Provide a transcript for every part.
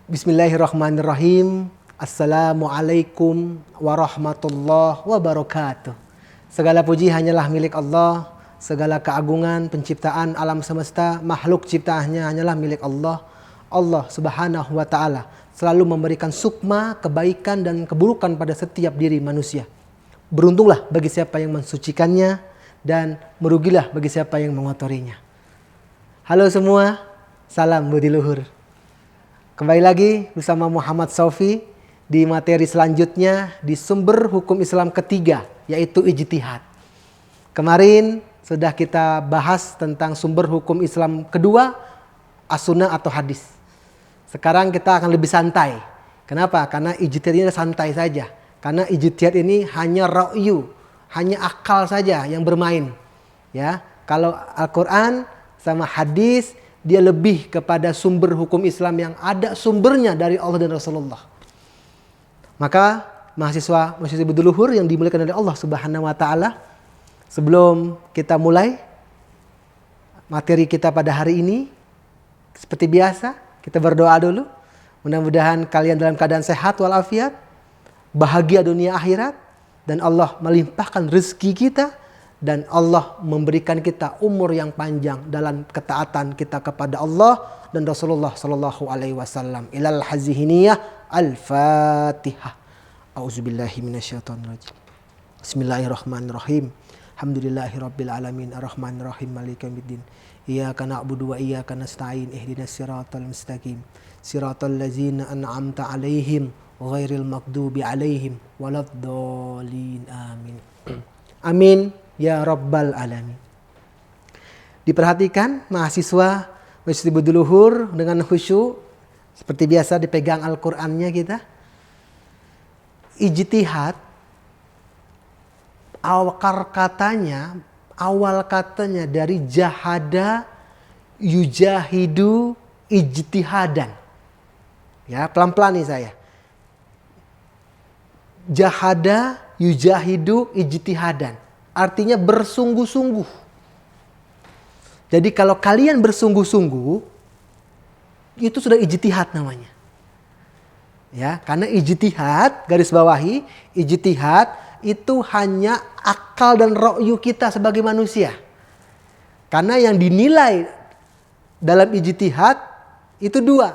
Bismillahirrahmanirrahim. Assalamualaikum warahmatullahi wabarakatuh. Segala puji hanyalah milik Allah. Segala keagungan penciptaan alam semesta, makhluk ciptaannya hanyalah milik Allah. Allah subhanahu wa ta'ala selalu memberikan sukma, kebaikan dan keburukan pada setiap diri manusia. Beruntunglah bagi siapa yang mensucikannya dan merugilah bagi siapa yang mengotorinya. Halo semua, salam budi luhur. Kembali lagi bersama Muhammad Saufi di materi selanjutnya di sumber hukum Islam ketiga, yaitu ijtihad. Kemarin sudah kita bahas tentang sumber hukum Islam kedua, as-sunnah atau hadis. Sekarang kita akan lebih santai. Kenapa? Karena ijtihad ini santai saja. Karena ijtihad ini hanya ra'yu, hanya akal saja yang bermain. Ya, kalau Al-Quran sama hadis dia lebih kepada sumber hukum Islam yang ada sumbernya dari Allah dan Rasulullah. Maka mahasiswa berluhur yang dimuliakan oleh Allah Subhanahu wa taala, sebelum kita mulai materi kita pada hari ini, seperti biasa kita berdoa dulu. Mudah-mudahan kalian dalam keadaan sehat walafiat, bahagia dunia akhirat, dan Allah melimpahkan rezeki kita, dan Allah memberikan kita umur yang panjang dalam ketaatan kita kepada Allah dan Rasulullah sallallahu alaihi wasallam. Ilal hazihiniyah al-Fatihah. A'udzubillahi minasyaitonirrajim. Bismillahirrahmanirrahim. Alhamdulillahirabbil alamin arrahmanirrahim maliki yaumiddin. Iyyaka na'budu wa iyyaka nasta'in ihdinas siratal mustaqim. Siratal ladzina an'amta 'alaihim ghairil maghdubi 'alaihim waladdallin. Amin. Amin. Ya Rabbal Alamin. Diperhatikan mahasiswa Masjid Buduluhur dengan khusyuk. Seperti biasa dipegang Al-Qur'annya kita. Ijtihad awal katanya dari jahada yujahidu ijtihadan. Ya, pelan-pelan nih saya. Jahada yujahidu ijtihadan. Artinya bersungguh-sungguh. Jadi kalau kalian bersungguh-sungguh, itu sudah ijtihad namanya. Ya, karena ijtihad, garis bawahi, ijtihad itu hanya akal dan ra'yu kita sebagai manusia. Karena yang dinilai dalam ijtihad itu dua,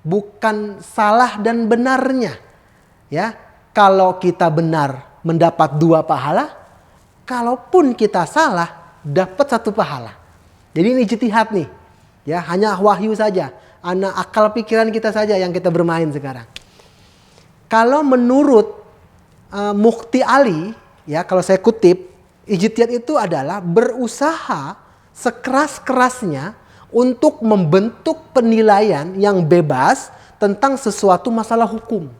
bukan salah dan benarnya. Ya, kalau kita benar mendapat 2 pahala. Kalaupun kita salah, dapat 1 pahala. Jadi ini ijtihad nih. Ya, hanya wahyu saja. Anak akal pikiran kita saja yang kita bermain sekarang. Kalau menurut Mukti Ali, ya kalau saya kutip, ijtihad itu adalah berusaha sekeras-kerasnya untuk membentuk penilaian yang bebas tentang sesuatu masalah hukum.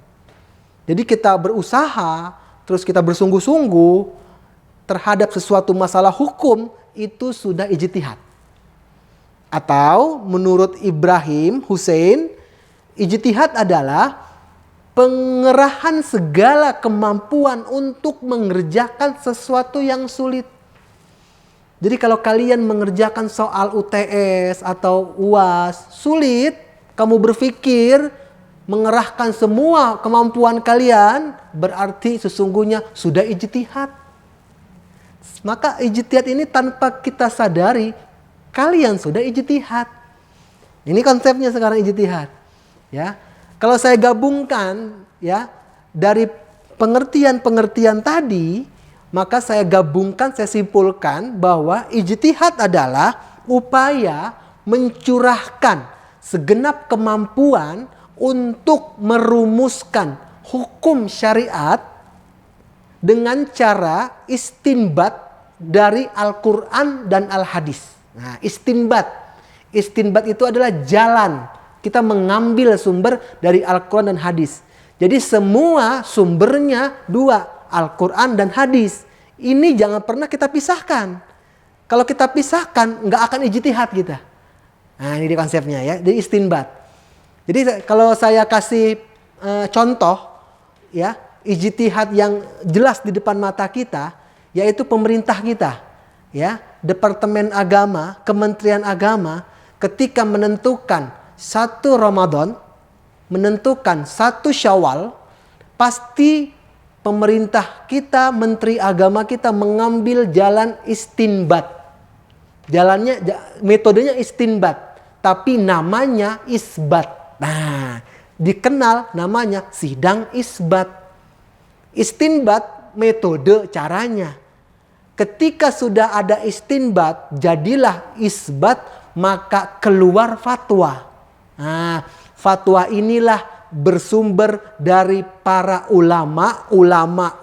Jadi kita berusaha, terus kita bersungguh-sungguh terhadap sesuatu masalah hukum, itu sudah ijtihad. Atau menurut Ibrahim Hussein, ijtihad adalah pengerahan segala kemampuan untuk mengerjakan sesuatu yang sulit. Jadi kalau kalian mengerjakan soal UTS atau UAS sulit, kamu berpikir mengerahkan semua kemampuan kalian, berarti sesungguhnya sudah ijtihad. Maka ijtihad ini tanpa kita sadari, kalian sudah ijtihad. Ini konsepnya sekarang ijtihad. Ya, kalau saya gabungkan ya dari pengertian-pengertian tadi, maka saya gabungkan, saya simpulkan bahwa ijtihad adalah upaya mencurahkan segenap kemampuan untuk merumuskan hukum syariat dengan cara istinbat dari Al-Quran dan Al-Hadis. Nah, istinbat itu adalah jalan. Kita mengambil sumber dari Al-Quran dan Hadis. Jadi semua sumbernya 2, Al-Quran dan Hadis. Ini jangan pernah kita pisahkan. Kalau kita pisahkan, nggak akan ijtihad kita. Nah, ini konsepnya ya, jadi istinbat. Jadi kalau saya kasih contoh, ya, ijtihad yang jelas di depan mata kita, yaitu pemerintah kita, ya, Departemen Agama, Kementerian Agama, ketika menentukan 1 Ramadan, menentukan 1 Syawal, pasti pemerintah kita, menteri agama kita mengambil jalan istinbat. Metodenya istinbat, tapi namanya isbat. Nah, dikenal namanya sidang isbat. Istinbat metode caranya. Ketika sudah ada istinbat, jadilah isbat, maka keluar fatwa. Nah, fatwa inilah bersumber dari para ulama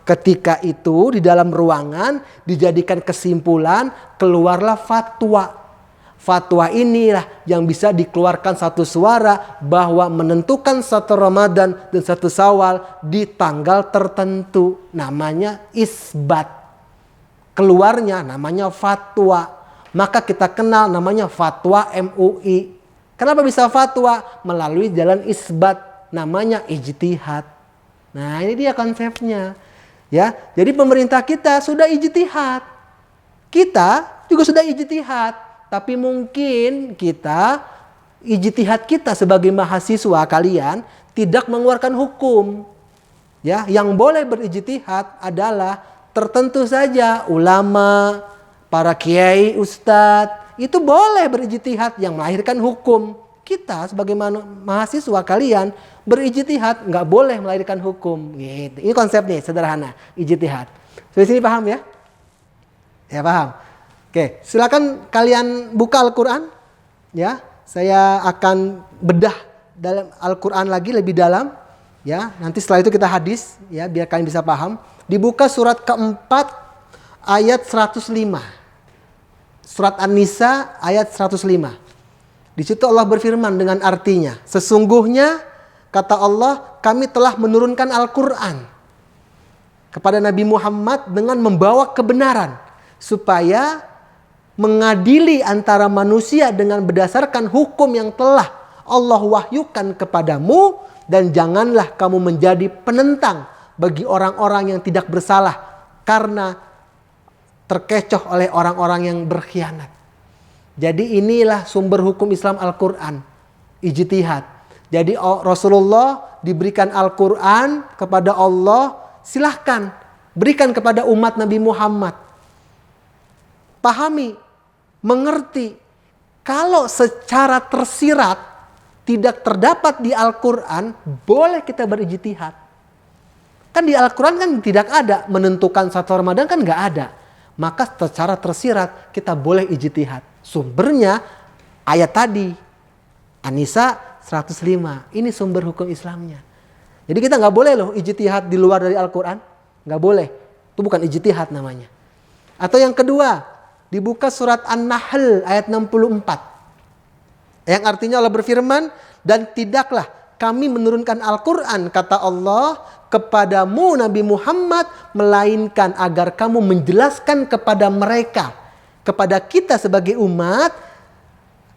ketika itu di dalam ruangan dijadikan kesimpulan, keluarlah fatwa. Fatwa inilah yang bisa dikeluarkan satu suara bahwa menentukan 1 Ramadan dan 1 Syawal di tanggal tertentu, namanya isbat. Keluarnya namanya fatwa. Maka kita kenal namanya fatwa MUI. Kenapa bisa fatwa? Melalui jalan isbat, namanya ijtihad. Nah, ini dia konsepnya. Ya, jadi pemerintah kita sudah ijtihad. Kita juga sudah ijtihad, tapi mungkin ijtihad kita sebagai mahasiswa kalian tidak mengeluarkan hukum. Ya, yang boleh berijtihad adalah tertentu saja ulama, para kiai, ustadz. Itu boleh berijtihad yang melahirkan hukum. Kita sebagai mahasiswa kalian berijtihad nggak boleh melahirkan hukum. Gitu. Ini konsepnya sederhana, ijtihad. Sampai sini paham ya? Ya paham. Oke, silakan kalian buka Al-Quran. Ya, saya akan bedah dalam Al-Quran lagi lebih dalam. Ya, nanti setelah itu kita hadis ya biar kalian bisa paham. Dibuka surat keempat ayat 105. Surat An-Nisa ayat 105. Di situ Allah berfirman dengan artinya. Sesungguhnya kata Allah, kami telah menurunkan Al-Quran kepada Nabi Muhammad dengan membawa kebenaran. Supaya mengadili antara manusia dengan berdasarkan hukum yang telah Allah wahyukan kepadamu. Dan janganlah kamu menjadi penentang bagi orang-orang yang tidak bersalah. Karena terkecoh oleh orang-orang yang berkhianat. Jadi inilah sumber hukum Islam Al-Quran. Ijtihad. Jadi Rasulullah diberikan Al-Quran kepada Allah. Silahkan berikan kepada umat Nabi Muhammad. Pahami, mengerti. Kalau secara tersirat tidak terdapat di Al-Quran, boleh kita berijtihad. Kan di Al-Quran kan tidak ada menentukan 1 Ramadan, kan nggak ada. Maka secara tersirat kita boleh ijtihad. Sumbernya ayat tadi. An-Nisa 105. Ini sumber hukum Islamnya. Jadi kita nggak boleh loh ijtihad di luar dari Al-Quran. Nggak boleh. Itu bukan ijtihad namanya. Atau yang kedua. Dibuka surat An-Nahl ayat 64. Yang artinya Allah berfirman. Dan tidaklah kami menurunkan Al-Quran kata Allah kepadamu Nabi Muhammad melainkan agar kamu menjelaskan kepada mereka, kepada kita sebagai umat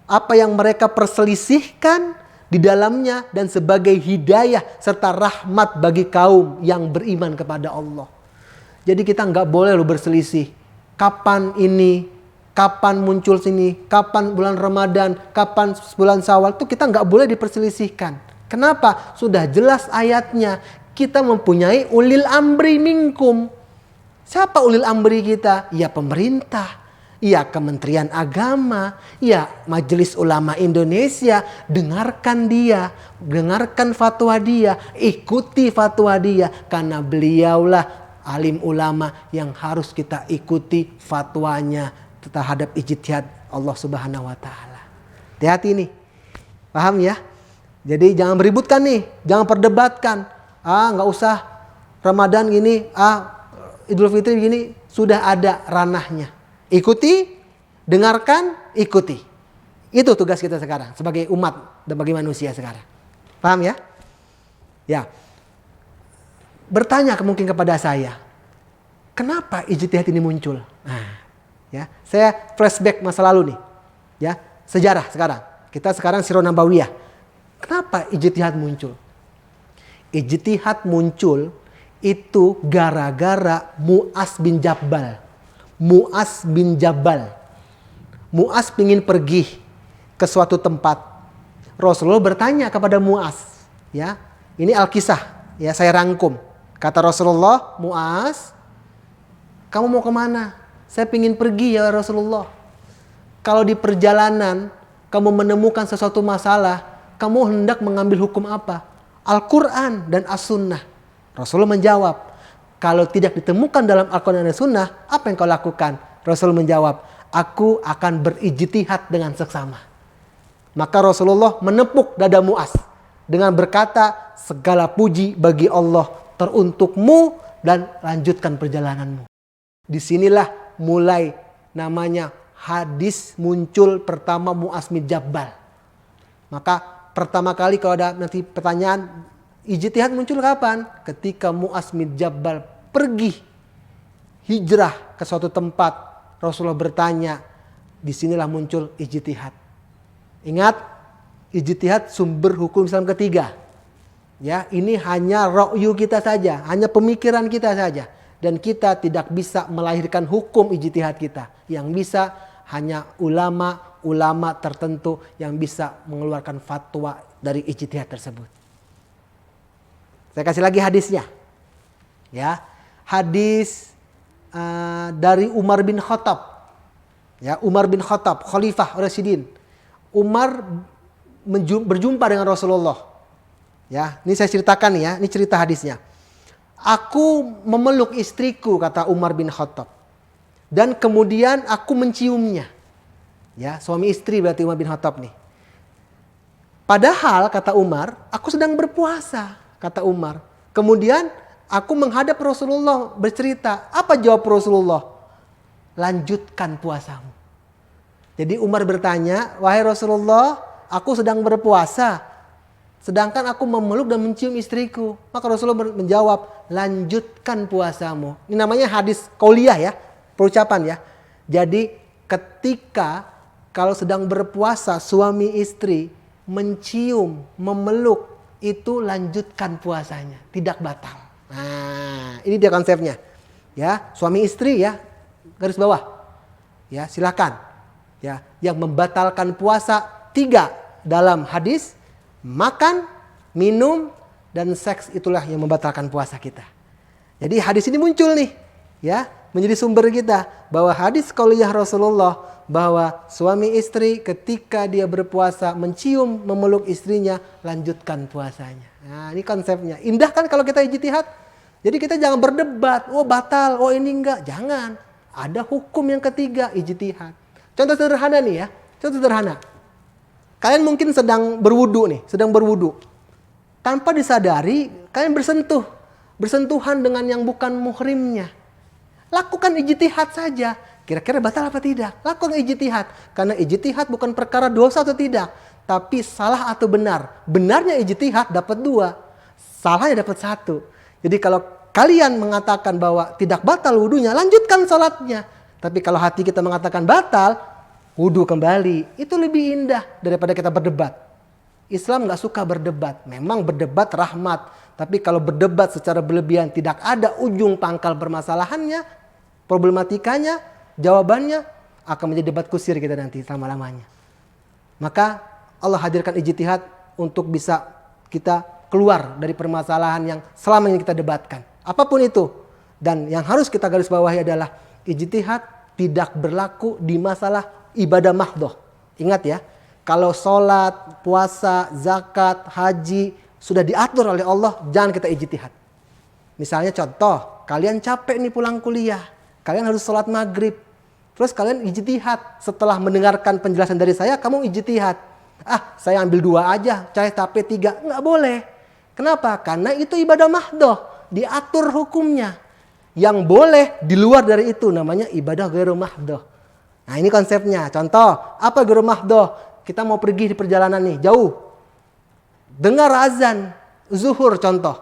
apa yang mereka perselisihkan di dalamnya dan sebagai hidayah serta rahmat bagi kaum yang beriman kepada Allah. Jadi kita nggak boleh loh berselisih. Kapan ini? Kapan muncul sini? Kapan bulan Ramadan? Kapan bulan Syawal? Itu kita nggak boleh diperselisihkan. Kenapa? Sudah jelas ayatnya. Kita mempunyai ulil amri minkum. Siapa ulil amri kita? Ya pemerintah. Ya Kementerian Agama. Ya Majelis Ulama Indonesia. Dengarkan dia. Dengarkan fatwa dia. Ikuti fatwa dia. Karena beliaulah alim ulama yang harus kita ikuti fatwanya terhadap ijtihad Allah Subhanahu wa taala. Hati-hati nih. Paham ya? Jadi jangan beributkan nih, jangan perdebatkan. Nggak usah Ramadan gini, Idul Fitri gini, sudah ada ranahnya. Ikuti, dengarkan, ikuti. Itu tugas kita sekarang sebagai umat dan bagi manusia sekarang. Paham ya? Ya. Bertanya mungkin kepada saya, kenapa ijtihad ini muncul? Ya, saya flashback masa lalu nih. Ya, sejarah sekarang. Kita sekarang Sirah Nabawiyah. Kenapa ijtihad muncul? Ijtihad muncul itu gara-gara Mu'az bin Jabal. Mu'az bin Jabal. Mu'az ingin pergi ke suatu tempat. Rasulullah bertanya kepada Muaz, ya. Ini Al-Kisah, ya, saya rangkum. Kata Rasulullah, Muaz, kamu mau kemana? Saya ingin pergi ya Rasulullah. Kalau di perjalanan kamu menemukan sesuatu masalah, kamu hendak mengambil hukum apa? Al-Quran dan As-Sunnah. Rasulullah menjawab, kalau tidak ditemukan dalam Al-Quran dan As-Sunnah, apa yang kau lakukan? Rasul menjawab, aku akan berijtihad dengan seksama. Maka Rasulullah menepuk dada Muaz dengan berkata, segala puji bagi Allah teruntukmu dan lanjutkan perjalananmu. Disinilah mulai namanya hadis muncul pertama Muaz bin Jabal. Maka pertama kali kalau ada nanti pertanyaan, ijtihad muncul kapan? Ketika Muaz bin Jabal pergi hijrah ke suatu tempat, Rasulullah bertanya, disinilah muncul ijtihad. Ingat, ijtihad sumber hukum Islam ketiga. Ya, ini hanya ra'yu kita saja, hanya pemikiran kita saja, dan kita tidak bisa melahirkan hukum ijtihad kita. Yang bisa hanya ulama tertentu yang bisa mengeluarkan fatwa dari ijtihad tersebut. Saya kasih lagi hadisnya. Ya, hadis dari Umar bin Khattab. Ya, Umar bin Khattab, Khalifah Rasyidin. Umar berjumpa dengan Rasulullah. Ya, ini saya ceritakan ya, ini cerita hadisnya. Aku memeluk istriku, kata Umar bin Khattab. Dan kemudian aku menciumnya. Ya, suami istri berarti Umar bin Khattab nih. Padahal kata Umar, aku sedang berpuasa, kata Umar. Kemudian aku menghadap Rasulullah bercerita. Apa jawab Rasulullah? Lanjutkan puasamu. Jadi Umar bertanya, wahai Rasulullah, aku sedang berpuasa. Sedangkan aku memeluk dan mencium istriku. Maka Rasulullah menjawab, lanjutkan puasamu. Ini namanya hadis qauliyah ya, perucapan ya. Jadi ketika kalau sedang berpuasa suami istri mencium, memeluk, itu lanjutkan puasanya, tidak batal. Nah, ini dia konsepnya. Ya, suami istri ya, garis bawah. Ya, silakan. Ya, yang membatalkan puasa 3 dalam hadis: makan, minum, dan seks, itulah yang membatalkan puasa kita. Jadi hadis ini muncul nih, ya, menjadi sumber kita bahwa hadis qauliyah Rasulullah bahwa suami istri ketika dia berpuasa mencium, memeluk istrinya, lanjutkan puasanya. Nah, ini konsepnya. Indah kan kalau kita ijtihad? Jadi kita jangan berdebat, oh batal, oh ini enggak, jangan. Ada hukum yang ketiga, ijtihad. Contoh sederhana nih ya, contoh sederhana. Kalian mungkin sedang berwudu nih, sedang berwudu. Tanpa disadari, kalian bersentuhan dengan yang bukan muhrimnya. Lakukan ijtihad saja. Kira-kira batal apa tidak? Lakukan ijtihad. Karena ijtihad bukan perkara dosa atau tidak, tapi salah atau benar. Benarnya ijtihad dapat 2, salahnya dapat 1. Jadi kalau kalian mengatakan bahwa tidak batal wudunya, lanjutkan sholatnya. Tapi kalau hati kita mengatakan batal, wudu kembali. Itu lebih indah daripada kita berdebat. Islam gak suka berdebat. Memang berdebat rahmat. Tapi kalau berdebat secara berlebihan, tidak ada ujung pangkal permasalahannya, problematikanya, jawabannya, akan menjadi debat kusir kita nanti selama-lamanya. Maka Allah hadirkan ijtihad untuk bisa kita keluar dari permasalahan yang selama ini kita debatkan. Apapun itu. Dan yang harus kita garis bawahi adalah ijtihad tidak berlaku di masalah ibadah mahdhah. Ingat ya, kalau sholat, puasa, zakat, haji sudah diatur oleh Allah, jangan kita ijtihad. Misalnya contoh, kalian capek nih pulang kuliah, kalian harus sholat maghrib. Terus kalian ijtihad setelah mendengarkan penjelasan dari saya, kamu ijtihad. Saya ambil 2 aja, saya capek 3. Nggak boleh. Kenapa? Karena itu ibadah mahdhah, diatur hukumnya. Yang boleh di luar dari itu namanya ibadah ghairu mahdhah. Nah, ini konsepnya. Contoh, apa ghairu mahdhah? Kita mau pergi di perjalanan nih, jauh. Dengar azan zuhur contoh.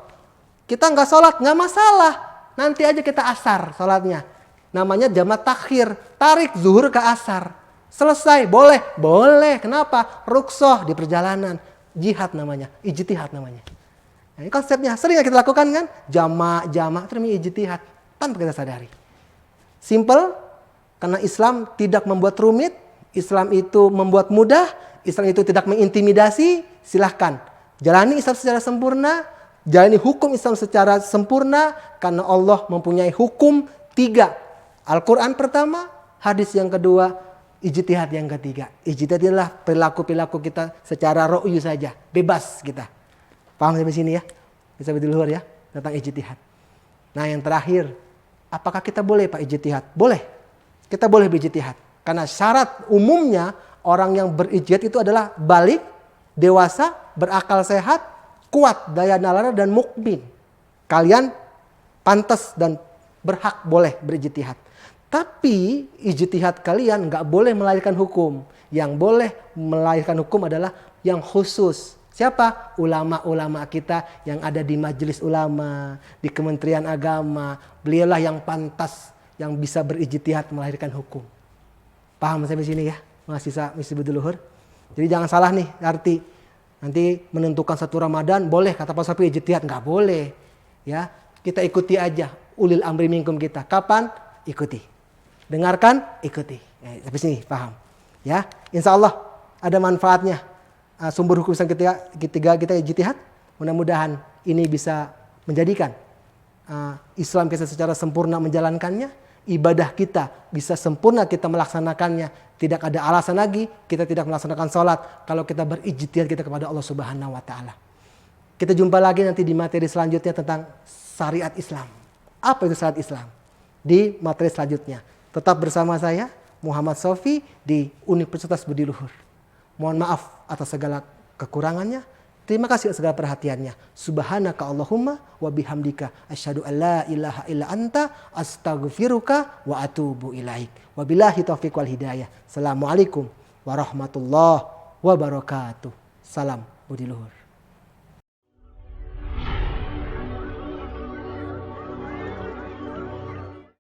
Kita nggak sholat, nggak masalah. Nanti aja kita asar sholatnya. Namanya jamak takhir, tarik zuhur ke asar. Selesai, boleh? Boleh. Kenapa? Rukhsah di perjalanan. Jihad namanya, ijtihad namanya. Nah, ini konsepnya. Sering kita lakukan kan? Jamak itu namanya ijtihad. Tanpa kita sadari. Simple, karena Islam tidak membuat rumit, Islam itu membuat mudah, Islam itu tidak mengintimidasi, silahkan. Jalani Islam secara sempurna, jalani hukum Islam secara sempurna, karena Allah mempunyai hukum 3. Al-Quran pertama, hadis yang kedua, ijtihad yang ketiga. Ijtihad adalah perilaku-perilaku kita secara ro'yu saja, bebas kita. Paham sampai sini ya? Bisa di luar ya, tentang ijtihad. Nah yang terakhir, apakah kita boleh Pak ijtihad? Boleh, kita boleh berijtihad. Karena syarat umumnya orang yang berijtihad itu adalah balik, dewasa, berakal sehat, kuat daya nalar dan mukmin. Kalian pantas dan berhak boleh berijtihad. Tapi ijtihad kalian nggak boleh melahirkan hukum. Yang boleh melahirkan hukum adalah yang khusus. Siapa? Ulama-ulama kita yang ada di majelis ulama, di Kementerian Agama. Beliaulah yang pantas, yang bisa berijtihad melahirkan hukum. Paham sampai sini ya, mahasiswa Misbahul Luhur? Jadi jangan salah nih arti. Nanti menentukan satu Ramadan boleh kata Pak Sofi ijtihad, nggak boleh. Ya, kita ikuti aja ulil amri minkum kita. Kapan? Ikuti. Dengarkan, ikuti. Sampai sini paham. Ya, insya Allah ada manfaatnya. Sumber hukum Islam ketiga kita ijtihad. Mudah-mudahan ini bisa menjadikan Islam kita secara sempurna menjalankannya. Ibadah kita bisa sempurna kita melaksanakannya. Tidak ada alasan lagi kita tidak melaksanakan sholat kalau kita berijtihad kita kepada Allah Subhanahu wa taala. Kita jumpa lagi nanti di materi selanjutnya tentang syariat Islam. Apa itu syariat Islam? Di materi selanjutnya. Tetap bersama saya Muhammad Sofi di Universitas Budi Luhur. Mohon maaf atas segala kekurangannya. Terima kasih atas segala perhatiannya. Subhanaka Allahumma wa bihamdika asyhadu an la ilaha illa anta astaghfiruka wa atubu ilaik. Wabillahi taufiq wal hidayah. Assalamualaikum warahmatullahi wabarakatuh. Salam Budi Luhur.